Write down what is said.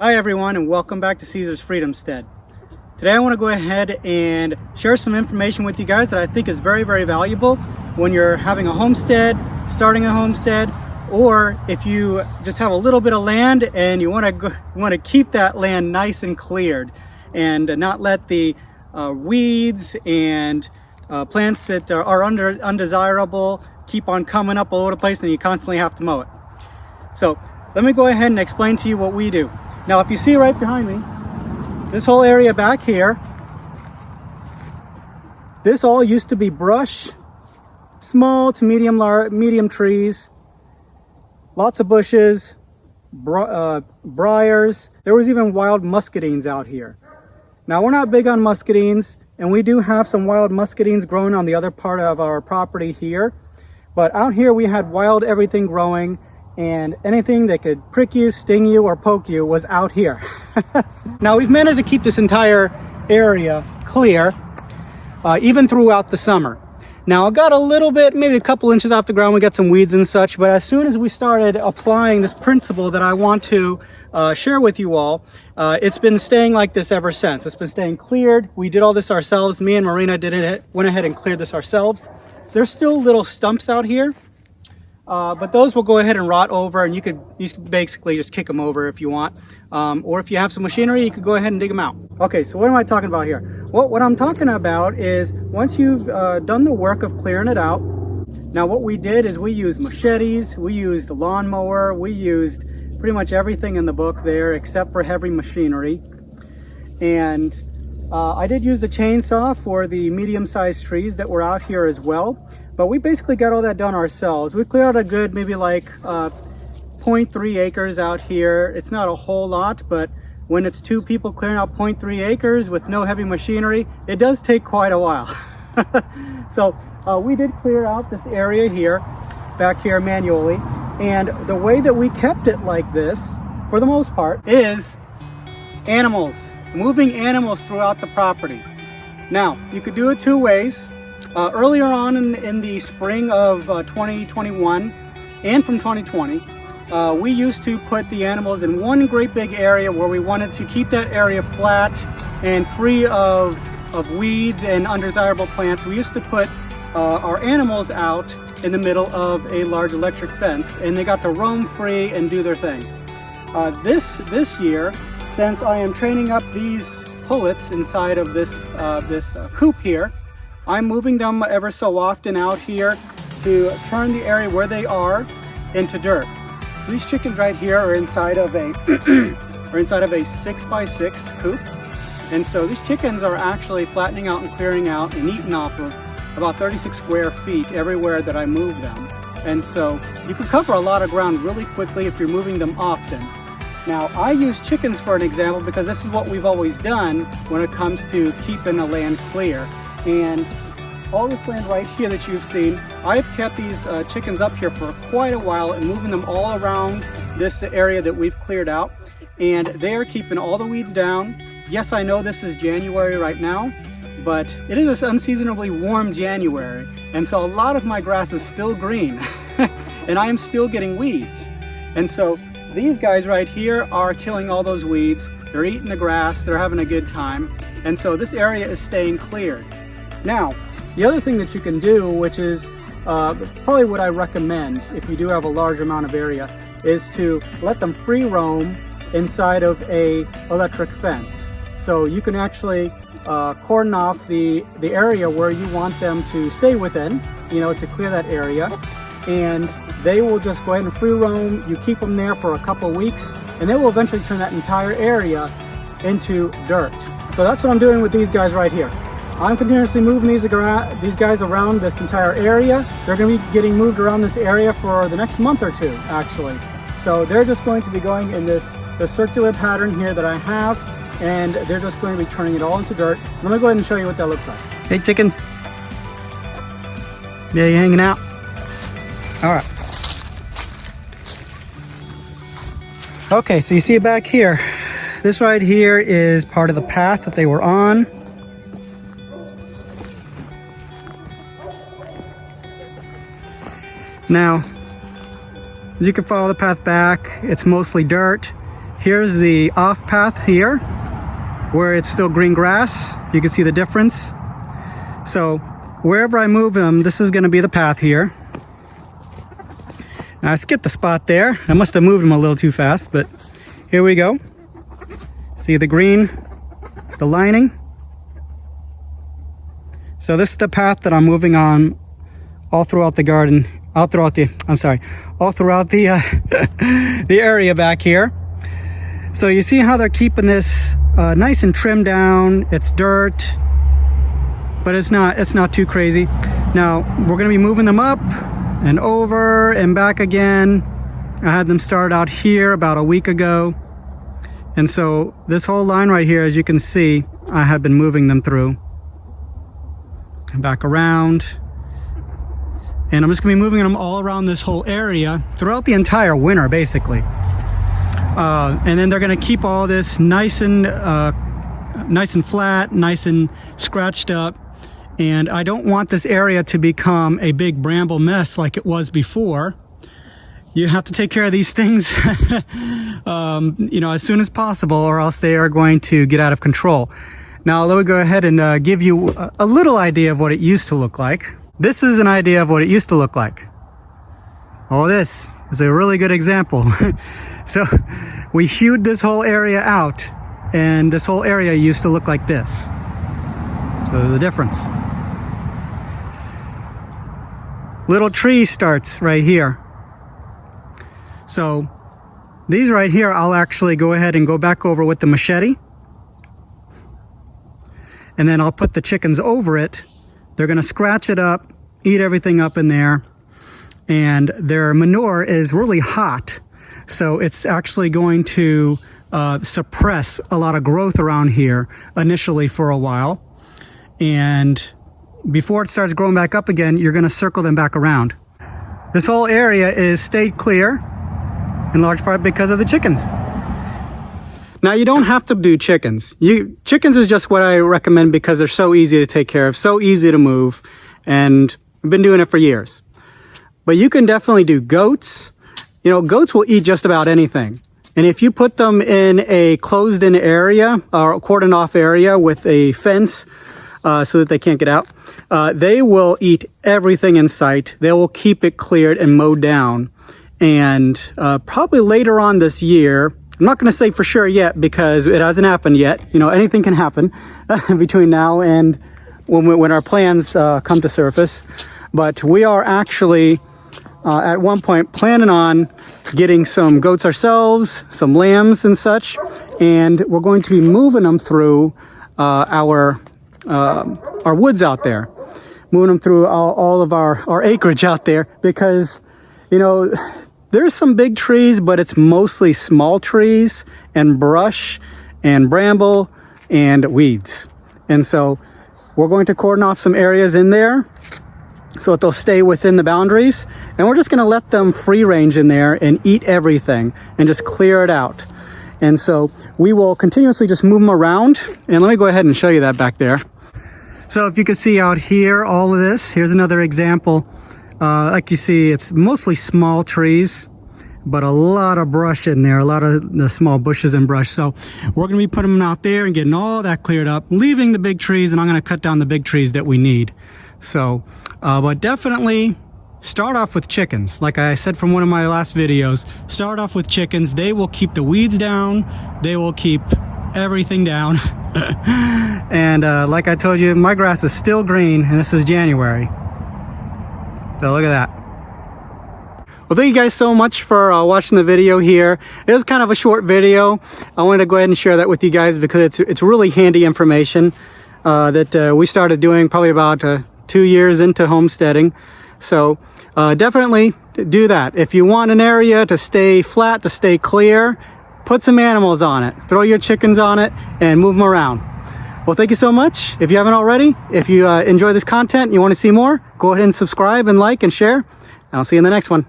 Hi everyone, and welcome back to Caesar's Freedomstead. Today I want to go ahead and share some information with you guys that I think is very valuable when you're having a homestead, starting a homestead, or if you just have a little bit of land and you want to keep that land nice and cleared and not let the weeds and plants that are undesirable keep on coming up all over the place and you constantly have to mow it. So let me go ahead and explain to you what we do. Now, if you see right behind me, this whole area back here, this all used to be brush, small to medium trees, lots of bushes, briars. There was even wild muscadines out here. Now, we're not big on muscadines, and we do have some wild muscadines growing on the other part of our property here. But out here, we had wild everything growing, and anything that could prick you, sting you, or poke you was out here. Now, we've managed to keep this entire area clear, even throughout the summer. Now, I got a little bit, maybe a couple inches off the ground, we got some weeds and such, but as soon as we started applying this principle that I want to share with you all, it's been staying like this ever since. It's been staying cleared. We did all this ourselves. Me and Marina went ahead and cleared this ourselves. There's still little stumps out here. But those will go ahead and rot over, and you could basically just kick them over if you want. Or if you have some machinery, you could go ahead and dig them out. Okay, so what am I talking about here? What I'm talking about is once you've done the work of clearing it out, now what we did is we used machetes, we used the lawnmower, we used pretty much everything in the book there except for heavy machinery. And I did use the chainsaw for the medium-sized trees that were out here as well. But we basically got all that done ourselves. We cleared out a good maybe like 0.3 acres out here. It's not a whole lot, but when it's two people clearing out 0.3 acres with no heavy machinery, it does take quite a while. So we did clear out this area here, back here manually. And the way that we kept it like this, for the most part, is animals, moving animals throughout the property. Now, you could do it two ways. Earlier on in the spring of 2021 and from 2020, we used to put the animals in one great big area where we wanted to keep that area flat and free of weeds and undesirable plants. We used to put our animals out in the middle of a large electric fence, and they got to roam free and do their thing. This year, since I am training up these pullets inside of this coop here, I'm moving them ever so often out here to turn the area where they are into dirt. So these chickens right here are inside of a 6x6 coop. And so these chickens are actually flattening out and clearing out and eating off of about 36 square feet everywhere that I move them. And so you can cover a lot of ground really quickly if you're moving them often. Now, I use chickens for an example because this is what we've always done when it comes to keeping the land clear. And all this land right here that you've seen, I've kept these chickens up here for quite a while and moving them all around this area that we've cleared out. And they are keeping all the weeds down. Yes, I know this is January right now, but it is an unseasonably warm January. And so a lot of my grass is still green and I am still getting weeds. And so these guys right here are killing all those weeds. They're eating the grass, they're having a good time. And so this area is staying cleared. Now, the other thing that you can do, which is probably what I recommend if you do have a large amount of area, is to let them free roam inside of a electric fence. So you can actually cordon off the area where you want them to stay within, to clear that area. And they will just go ahead and free roam. You keep them there for a couple weeks, and they will eventually turn that entire area into dirt. So that's what I'm doing with these guys right here. I'm continuously moving these guys around this entire area. They're going to be getting moved around this area for the next month or two, actually. So they're just going to be going in this circular pattern here that I have, and they're just going to be turning it all into dirt. I'm going to go ahead and show you what that looks like. Hey, chickens. Yeah, you hanging out? All right. Okay, so you see it back here. This right here is part of the path that they were on. Now, as you can follow the path back, it's mostly dirt. Here's the off path here, where it's still green grass. You can see the difference. So wherever I move them, this is going to be the path here. Now, I skipped the spot there. I must have moved them a little too fast, but here we go. See the green, the lining. So this is the path that I'm moving on all throughout the garden, all throughout the the area back here. So you see how they're keeping this nice and trimmed down. It's dirt, but it's not too crazy. Now we're going to be moving them up and over and back again. I had them start out here about a week ago. And so this whole line right here, as you can see, I have been moving them through. And back around. And I'm just gonna be moving them all around this whole area throughout the entire winter, basically. And then they're gonna keep all this nice and flat, nice and scratched up. And I don't want this area to become a big bramble mess like it was before. You have to take care of these things as soon as possible, or else they are going to get out of control. Now let me go ahead and give you a little idea of what it used to look like. This is an idea of what it used to look like. Oh, this is a really good example. So we hewed this whole area out, and this whole area used to look like this. So the difference. Little tree starts right here. So these right here, I'll actually go ahead and go back over with the machete. And then I'll put the chickens over it. They're gonna scratch it up, eat everything up in there. And their manure is really hot. So it's actually going to suppress a lot of growth around here initially for a while. And before it starts growing back up again, you're gonna circle them back around. This whole area is stayed clear in large part because of the chickens. Now you don't have to do chickens. Chickens is just what I recommend because they're so easy to take care of, so easy to move, and I've been doing it for years. But you can definitely do goats. Goats will eat just about anything. And if you put them in a closed-in area or a cordoned-off area with a fence so that they can't get out, they will eat everything in sight. They will keep it cleared and mowed down. And probably later on this year, I'm not going to say for sure yet because it hasn't happened yet. Anything can happen between now and when our plans come to surface. But we are actually at one point planning on getting some goats ourselves, some lambs and such, and we're going to be moving them through our woods out there, moving them through all of our acreage out there because, there's some big trees, but it's mostly small trees and brush and bramble and weeds. And so we're going to cordon off some areas in there so that they'll stay within the boundaries. And we're just going to let them free range in there and eat everything and just clear it out. And so we will continuously just move them around. And let me go ahead and show you that back there. So if you can see out here, all of this, here's another example. Like you see, it's mostly small trees, but a lot of brush in there, a lot of the small bushes and brush. So we're going to be putting them out there and getting all that cleared up, leaving the big trees, and I'm going to cut down the big trees that we need. So, but definitely start off with chickens. Like I said from one of my last videos, start off with chickens. They will keep the weeds down. They will keep everything down. And like I told you, my grass is still green, and this is January. So look at that. Well, thank you guys so much for watching the video here. It was kind of a short video. I wanted to go ahead and share that with you guys because it's really handy information that we started doing probably about 2 years into homesteading. So definitely do that. If you want an area to stay flat, to stay clear, put some animals on it. Throw your chickens on it and move them around. Well, thank you so much. If you haven't already, if you enjoy this content and you want to see more, go ahead and subscribe and like and share. I'll see you in the next one.